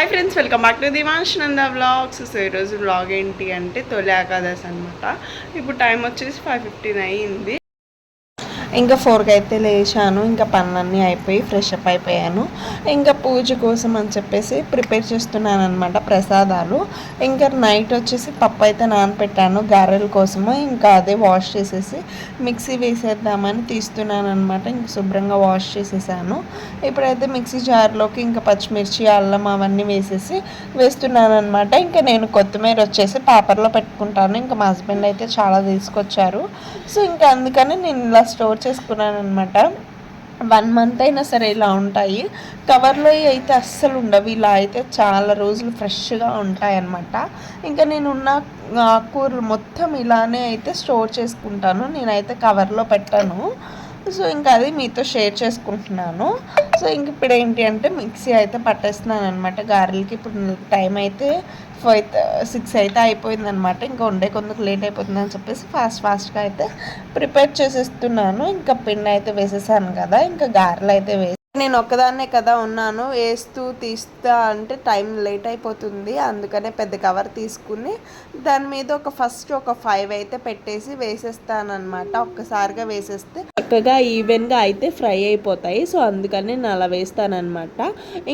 Hi friends, welcome back to Divansh Nanda vlogs. So ఈరోజు vlog ఏంటి అంటే తొలి ఏకాదశి అనమాట. ఇప్పుడు టైం వచ్చేసి 5:15 అయ్యింది. ఇంకా 4కి అయితే లేచాను. ఇంకా పనులన్నీ అయిపోయి ఫ్రెష్ అప్ అయిపోయాను. ఇంకా పూజ కోసం అని చెప్పేసి ప్రిపేర్ చేస్తున్నాను అనమాట ప్రసాదాలు. ఇంకా నైట్ వచ్చేసి పప్పు అయితే నానపెట్టాను గారెల కోసము. ఇంకా అదే వాష్ చేసేసి మిక్సీ వేసేద్దామని తీస్తున్నాను అనమాట. ఇంక శుభ్రంగా వాష్ చేసేసాను. ఇప్పుడైతే మిక్సీ జార్లోకి ఇంకా పచ్చిమిర్చి అల్లం అవన్నీ వేస్తున్నాను అనమాట. ఇంకా నేను కొత్తిమీర వచ్చేసి పేపర్లో పెట్టుకుంటాను. ఇంకా మా హస్బెండ్ అయితే చాలా తీసుకొచ్చారు. సో ఇంకా అందుకని నేను ఇలా స్టోర్ చేసుకున్నాను అనమాట. 1 మంత్ అయినా సరే ఇలా ఉంటాయి. కవర్లో అయితే అస్సలు ఉండవు. ఇలా అయితే చాలా రోజులు ఫ్రెష్గా ఉంటాయి అన్నమాట. ఇంకా నేనున్న ఆకుకూరలు మొత్తం ఇలానే అయితే స్టోర్ చేసుకుంటాను. నేనైతే కవర్లో పెట్టాను. సో ఇంకా అది మీతో షేర్ చేసుకుంటున్నాను. సో ఇంక ఇప్పుడు ఏంటి అంటే మిక్సీ అయితే పట్టేస్తున్నాను అనమాట గారెలకి. ఇప్పుడు టైం అయితే 6 అయితే అయిపోయిందనమాట. ఇంకా వండే కొందుకు లేట్ అయిపోతుందని చెప్పేసి ఫాస్ట్గా అయితే ప్రిపేర్ చేసేస్తున్నాను. ఇంకా పిండి అయితే వేసేసాను కదా, ఇంకా గారెలు అయితే నేను ఒక్కదాన్నే కదా ఉన్నాను. వేస్తూ తీస్తా అంటే టైం లేట్ అయిపోతుంది. అందుకనే పెద్ద కవర్ తీసుకుని దాని మీద ఒక 5 అయితే పెట్టేసి వేసేస్తానమాట. ఒక్కసారిగా వేసేస్తే చక్కగా ఈవెన్గా అయితే ఫ్రై అయిపోతాయి. సో అందుకని నేను అలా వేస్తానమాట.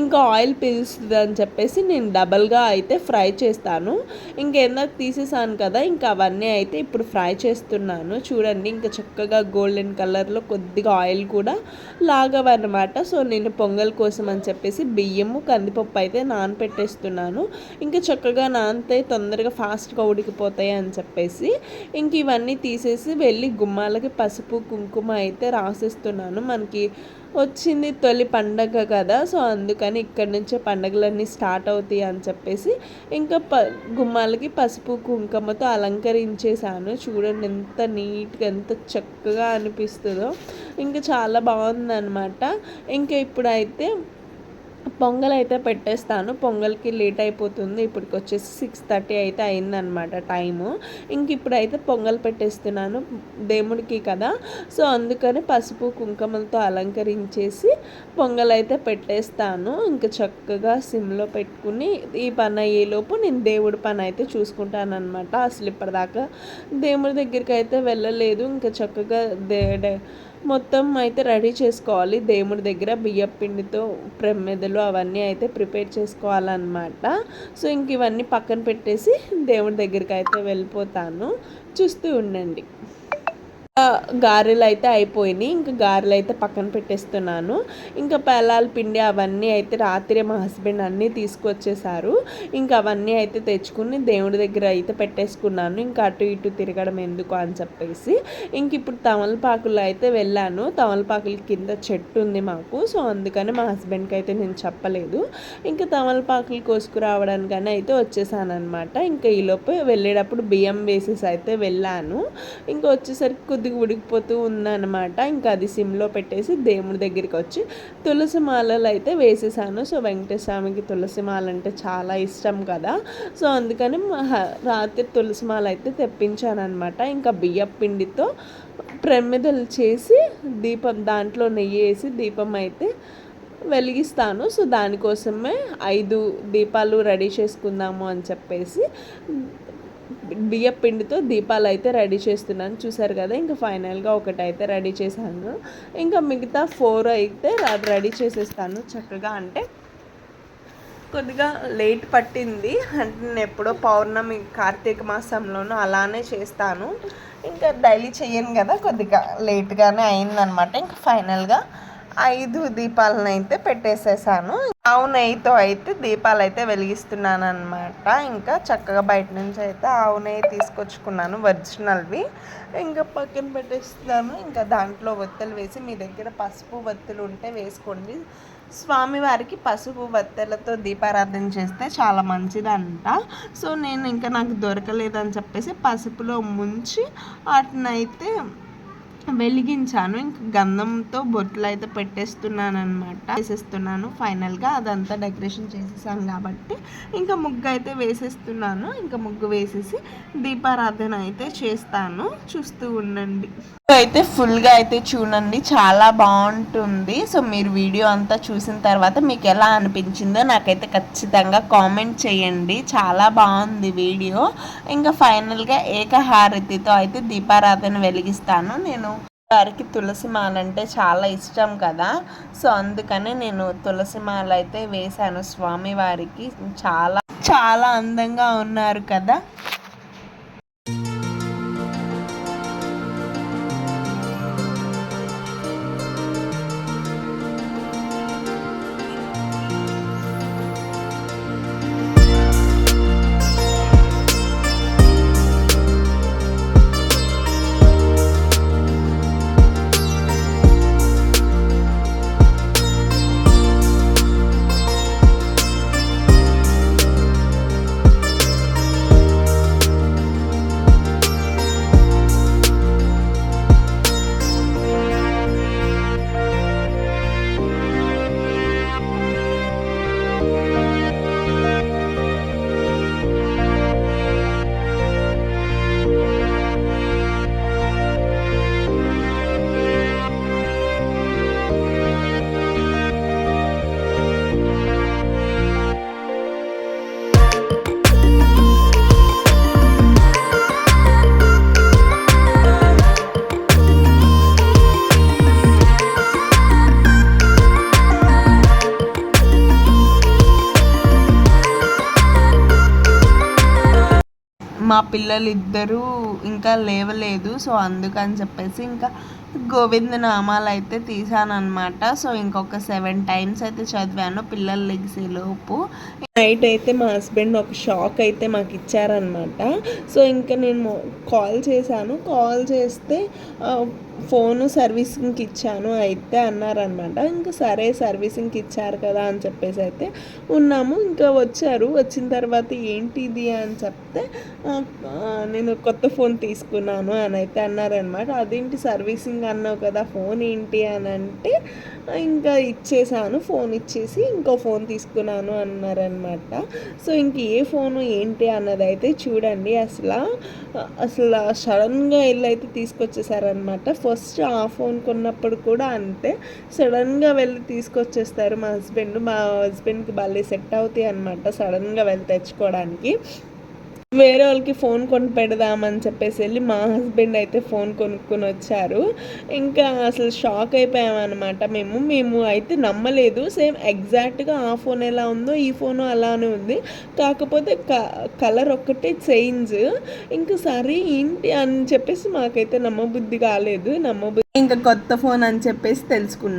ఇంకా ఆయిల్ పీల్స్తుంది అని చెప్పేసి నేను డబల్గా అయితే ఫ్రై చేస్తాను. ఇంకేందాక తీసేసాను కదా, ఇంకా అవన్నీ అయితే ఇప్పుడు ఫ్రై చేస్తున్నాను. చూడండి, ఇంకా చక్కగా గోల్డెన్ కలర్లో కొద్దిగా ఆయిల్ కూడా లాగవన్నమాట. సో నేను పొంగల్ కోసం అని చెప్పేసి బియ్యము కందిపప్పు అయితే నానపెట్టేస్తున్నాను. ఇంకా చక్కగా నానితే తొందరగా ఫాస్ట్గా ఉడికిపోతాయి అని చెప్పేసి ఇంక ఇవన్నీ తీసేసి వెళ్ళి గుమ్మాలకి పసుపు కుంకుమ అయితే రాసేస్తున్నాను. మనకి వచ్చింది తొలి పండగ కదా, సో అందుకని ఇక్కడి నుంచే పండగలన్నీ స్టార్ట్ అవుతాయి అని చెప్పేసి ఇంకా గుమ్మాలకి పసుపు కుంకుమతో అలంకరించేసాను. చూడండి ఎంత నీట్గా ఎంత చక్కగా అనిపిస్తుందో. ఇంకా చాలా బాగుందన్నమాట. ఇంకా ఇప్పుడైతే పొంగల్ అయితే పెట్టేస్తాను. పొంగల్కి లేట్ అయిపోతుంది. ఇప్పటికి వచ్చేసి 6:30 అయితే అయిందనమాట టైము. ఇంక ఇప్పుడైతే పొంగల్ పెట్టేస్తున్నాను దేవుడికి కదా, సో అందుకని పసుపు కుంకుమలతో అలంకరించేసి పొంగల్ అయితే పెట్టేస్తాను. ఇంకా చక్కగా సిమ్లో పెట్టుకుని ఈ పని అయ్యేలోపు నేను దేవుడి పని అయితే చూసుకుంటాను అనమాట. అసలు ఇప్పటిదాకా దేవుడి దగ్గరికి అయితే వెళ్ళలేదు. ఇంకా చక్కగా మొత్తం అయితే రెడీ చేసుకోవాలి. దేవుడి దగ్గర బియ్యం పిండితో ప్రమిదలు అవన్నీ అయితే ప్రిపేర్ చేసుకోవాలన్నమాట. సో ఇంక ఇవన్నీ పక్కన పెట్టేసి దేవుడి దగ్గరికి అయితే వెళ్ళిపోతాను. చూస్తూ ఉండండి. గారెలు అయితే అయిపోయినాయి. ఇంకా గారెలు అయితే పక్కన పెట్టేస్తున్నాను. ఇంకా పేలాల పిండి అవన్నీ అయితే రాత్రి మా హస్బెండ్ అన్నీ తీసుకొచ్చేసారు. ఇంకా అవన్నీ అయితే తెచ్చుకుని దేవుడి దగ్గర అయితే పెట్టేసుకున్నాను. ఇంకా అటు ఇటు తిరగడం ఎందుకు అని చెప్పేసి ఇంక ఇప్పుడు తమలపాకులు అయితే వెళ్ళాను. తమలపాకుల కింద చెట్టు ఉంది మాకు, సో అందుకని మా హస్బెండ్కి అయితే నేను చెప్పలేదు. ఇంకా తమలపాకులు కోసుకురావడానికని అయితే వచ్చేసాను అనమాట. ఇంకా ఈలోపు వెళ్ళేటప్పుడు బియ్యం వేసేసి అయితే వెళ్ళాను. ఇంకా వచ్చేసరికి కొద్దిగా ఉడికిపోతూ ఉందన్నమాట. ఇంకా అది సిమ్లో పెట్టేసి దేవుడి దగ్గరికి వచ్చి తులసి మాలలు అయితే వేసేసాను. సో వెంకటేశ్వర స్వామికి తులసి మాల అంటే చాలా ఇష్టం కదా, సో అందుకని రాత్రి తులసి మాల అయితే తెప్పించాను అనమాట. ఇంకా బియ్యం పిండితో ప్రమిదలు చేసి దీపం దాంట్లో నెయ్యి వేసి దీపం అయితే వెలిగిస్తాను. సో దానికోసమే 5 దీపాలు రెడీ చేసుకుందాము అని చెప్పేసి బియ్యం పిండితో దీపాలు అయితే రెడీ చేస్తున్నాను. చూసారు కదా, ఇంకా ఫైనల్గా ఒకటైతే రెడీ చేశాను. ఇంకా మిగతా 4 అయితే రెడీ చేసేస్తాను చక్కగా. అంటే కొద్దిగా లేట్ పట్టింది, అంటే నేను ఎప్పుడో పౌర్ణమి కార్తీక మాసంలోనూ అలానే చేస్తాను. ఇంకా డైలీ చెయ్యను కదా, కొద్దిగా లేట్గానే అయిందనమాట. ఇంకా ఫైనల్గా 5 దీపాలను అయితే పెట్టేసేసాను. ఆవు నెయ్యితో అయితే దీపాలు అయితే వెలిగిస్తున్నాను అనమాట. ఇంకా చక్కగా బయట నుంచి అయితే ఆవు నెయ్యి తీసుకొచ్చుకున్నాను, ఒరిజినల్వి. ఇంకా పక్కన పెట్టేస్తున్నాను. ఇంకా దాంట్లో ఒత్తులు వేసి, మీ దగ్గర పసుపు ఒత్తులు ఉంటే వేసుకోండి. స్వామివారికి పసుపు వత్తెలతో దీపారాధన చేస్తే చాలా మంచిదంట. సో నేను ఇంకా నాకు దొరకలేదని చెప్పేసి పసుపులో ముంచి వాటినైతే వెలిగించాను. ఇంక గంధంతో బొట్లు అయితే పెట్టేస్తున్నాను అనమాట, వేసేస్తున్నాను. ఫైనల్గా అదంతా డెకరేషన్ చేసేసాను కాబట్టి ఇంకా ముగ్గు అయితే వేసేస్తున్నాను. ఇంకా ముగ్గు వేసేసి దీపారాధన అయితే చేస్తాను. చూస్తూ ఉండండి. అయితే ఫుల్గా అయితే చూడండి, చాలా బాగుంటుంది. సో మీరు వీడియో అంతా చూసిన తర్వాత మీకు ఎలా అనిపించిందో నాకైతే ఖచ్చితంగా కామెంట్ చేయండి. చాలా బాగుంది వీడియో. ఇంకా ఫైనల్గా ఏకహారతితో అయితే దీపారాధన వెలిగిస్తాను. నేను వారికి తులసి మాల అంటే చాలా ఇష్టం కదా, సో అందుకని నేను తులసి మాల అయితే వేశాను స్వామివారికి. చాలా చాలా అందంగా ఉన్నారు కదా. మా పిల్లలు ఇద్దరూ ఇంకా లేవలేదు, సో అందుకని చెప్పేసి ఇంకా గోవింద నామాలు అయితే తీసానమాట. సో ఇంకొక 7 టైమ్స్ అయితే చదివాను పిల్లలు లెగిసేలోపు. నైట్ అయితే మా హస్బెండ్ ఒక షాక్ అయితే మాకు ఇచ్చారనమాట. సో ఇంకా నేను కాల్ చేశాను. కాల్ చేస్తే ఫోను సర్వీసింగ్కి ఇచ్చాను అయితే అన్నారనమాట. ఇంకా సరే సర్వీసింగ్కి ఇచ్చారు కదా అని చెప్పేసి అయితే ఉన్నాము. ఇంకా వచ్చారు. వచ్చిన తర్వాత ఏంటిది అని చెప్తే నేను కొత్త ఫోన్ తీసుకున్నాను అని అయితే అన్నారనమాట. అదేంటి సర్వీసింగ్ అన్నావు కదా, ఫోన్ ఏంటి అని అంటే ఇంకా ఇచ్చేసాను. ఫోన్ ఇచ్చేసి ఇంకో ఫోన్ తీసుకున్నాను అన్నారనమాట. సో ఇంక ఏ ఫోను ఏంటి అన్నది అయితే చూడండి. అసలు సడన్గా వెళ్ళి అయితే తీసుకొచ్చేసారనమాట. ఫస్ట్ ఆ ఫోన్ కొన్నప్పుడు కూడా అంతే, సడన్గా వెళ్ళి తీసుకొచ్చేస్తారు మా హస్బెండ్కి భలే సెట్ అవుతాయి అనమాట సడన్గా వెళ్ళి తెచ్చుకోవడానికి. వేరే వాళ్ళకి ఫోన్ కొని పెడదామని చెప్పేసి వెళ్ళి మా హస్బెండ్ అయితే ఫోన్ కొనుక్కొని వచ్చారు. ఇంకా అసలు షాక్ అయిపోయామన్నమాట. మేము అయితే నమ్మలేదు. సేమ్ ఎగ్జాక్ట్గా ఆ ఫోన్ ఎలా ఉందో ఈ ఫోను అలానే ఉంది, కాకపోతే కలర్ ఒక్కటే చేంజ్. ఇంకా సరే ఏంటి అని చెప్పేసి మాకైతే నమ్మబుద్ధి కాలేదు. ఇంకా కొత్త ఫోన్ అని చెప్పేసి తెలుసుకున్నాం.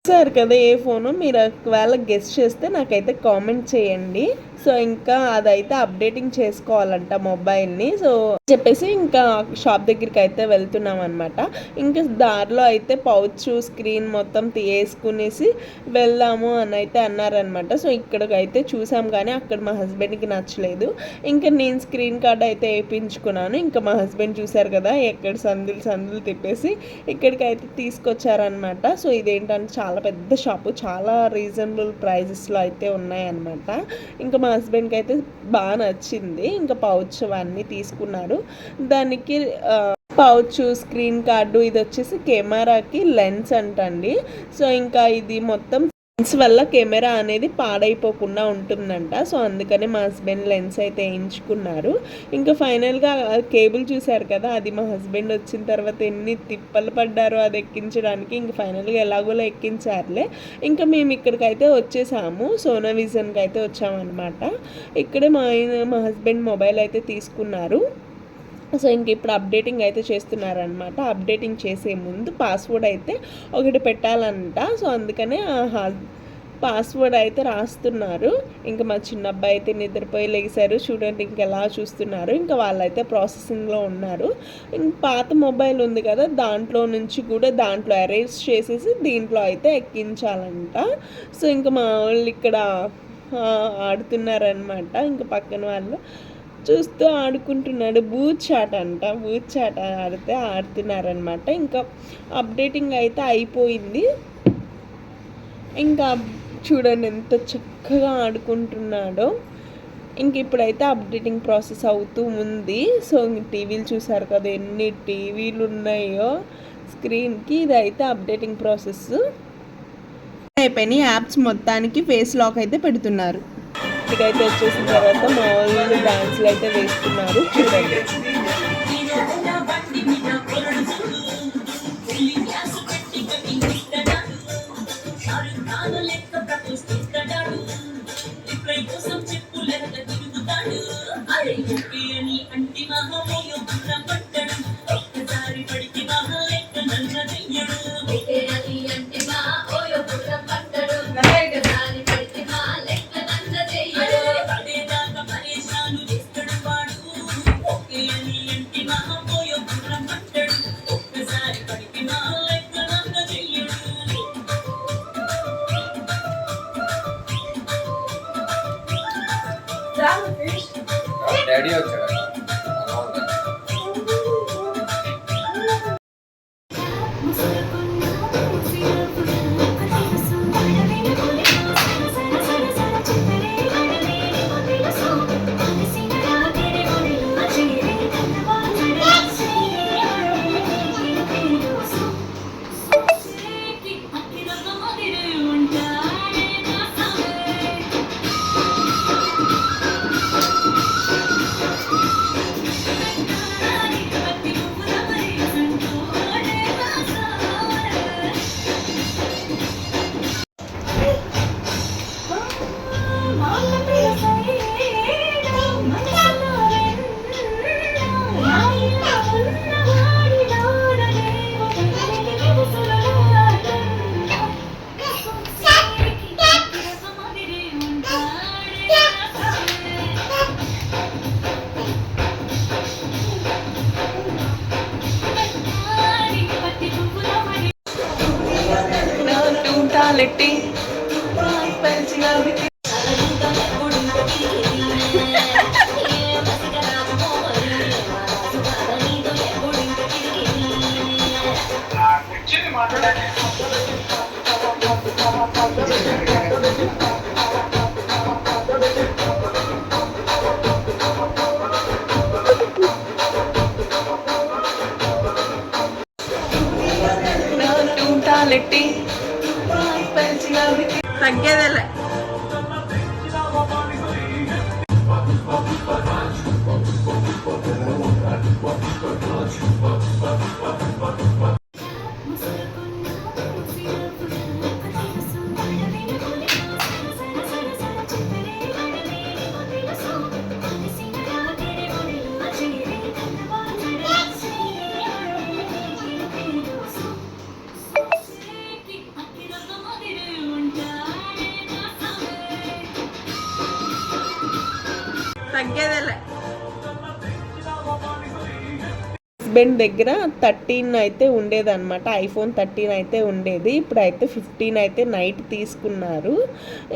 సార్ కదా ఏ ఫోను మీరు ఒకవేళ గెస్ట్ చేస్తే నాకైతే కామెంట్ చేయండి. సో ఇంకా అదైతే అప్డేటింగ్ చేసుకోవాలంట మొబైల్ని. సో చెప్పేసి ఇంకా షాప్ దగ్గరికి అయితే వెళ్తున్నాం అనమాట. ఇంకా దారిలో అయితే పౌచ్ స్క్రీన్ మొత్తం తీసేసుకునేసి వెళ్దాము అని అయితే అన్నారనమాట. సో ఇక్కడికైతే చూసాం కానీ అక్కడ మా హస్బెండ్కి నచ్చలేదు. ఇంకా నేను స్క్రీన్ కార్డ్ అయితే వేయించుకున్నాను. ఇంకా మా హస్బెండ్ చూశారు కదా ఎక్కడ సందులు తిప్పేసి ఇక్కడికైతే తీసుకొచ్చారనమాట. సో ఇదేంటంటే చాలా పెద్ద షాపు, చాలా రీజనబుల్ ప్రైజెస్లో అయితే ఉన్నాయన్నమాట. ఇంకా మా హస్బెండ్కి అయితే బాగా నచ్చింది. ఇంకా పౌచ్ అవన్నీ తీసుకున్నారు. దానికి పౌచ్, స్క్రీన్ కార్డు, ఇది వచ్చేసి కెమెరాకి లెన్స్ అంటండి. సో ఇంకా ఇది మొత్తం వల్ల కెమెరా అనేది పాడైపోకుండా ఉంటుందంట. సో అందుకని మా హస్బెండ్ లెన్స్ అయితే వేయించుకున్నారు. ఇంకా ఫైనల్గా కేబుల్ చూశారు కదా, అది మా హస్బెండ్ వచ్చిన తర్వాత ఎన్ని తిప్పలు పడ్డారో అది ఎక్కించడానికి. ఇంక ఫైనల్గా ఎలాగోలా ఎక్కించారులే. ఇంకా మేము ఇక్కడికైతే వచ్చేసాము, సోనా విజన్కి అయితే వచ్చామన్నమాట. ఇక్కడే మా హస్బెండ్ మొబైల్ అయితే తీసుకున్నారు. సో ఇంక ఇప్పుడు అప్డేటింగ్ అయితే చేస్తున్నారనమాట. అప్డేటింగ్ చేసే ముందు పాస్వర్డ్ అయితే ఒకటి పెట్టాలంట. సో అందుకనే పాస్వర్డ్ అయితే రాస్తున్నారు. ఇంకా మా చిన్న అబ్బాయి అయితే నిద్రపోయి లేచారు చూడండి, ఇంకెలా చూస్తున్నారు. ఇంకా వాళ్ళైతే ప్రాసెసింగ్లో ఉన్నారు. ఇంక పాత మొబైల్ ఉంది కదా, దాంట్లో నుంచి కూడా దాంట్లో అరేంజ్ చేసేసి దీంట్లో అయితే ఎక్కించాలంట. సో ఇంకా మా వాళ్ళు ఇక్కడ ఆడుతున్నారనమాట. ఇంకా పక్కన వాళ్ళు చూస్తూ ఆడుకుంటున్నాడు. బూత్ చాట్ అంట, బూత్ చాట్ ఆడుతున్నారనమాట. ఇంకా అప్డేటింగ్ అయితే అయిపోయింది. ఇంకా చూడండి ఎంత చక్కగా ఆడుకుంటున్నాడో. ఇంక ఇప్పుడైతే అప్డేటింగ్ ప్రాసెస్ అవుతూ ఉంది. సో టీవీలు చూసారు కదా ఎన్ని టీవీలు ఉన్నాయో స్క్రీన్కి. ఇదైతే అప్డేటింగ్ ప్రాసెస్ అయిపోయినాయి. యాప్స్ మొత్తానికి ఫేస్ లాక్ అయితే పెడుతున్నారు. ఇకైతే వచ్చేసిన తర్వాత మా వాళ్ళు డాన్స్లు అయితే వేస్తున్నారు చూడండి. డాడీ వచ్చాడు. లెట్టి లెట్టి తగ్గేదేలే. తగ్గేదేలే. హస్బెండ్ దగ్గర 13 అయితే ఉండేదన్నమాట, ఐఫోన్ 13 అయితే ఉండేది. ఇప్పుడైతే 15 అయితే నైట్ తీసుకున్నారు.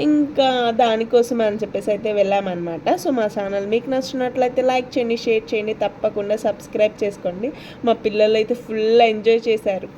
ఇంకా దానికోసం అని చెప్పేసి అయితే వెళ్ళామన్నమాట. సో మా ఛానల్ మీకు నచ్చినట్లయితే లైక్ చేయండి, షేర్ చేయండి, తప్పకుండా సబ్స్క్రైబ్ చేసుకోండి. మా పిల్లలు అయితే ఫుల్ ఎంజాయ్ చేశారు.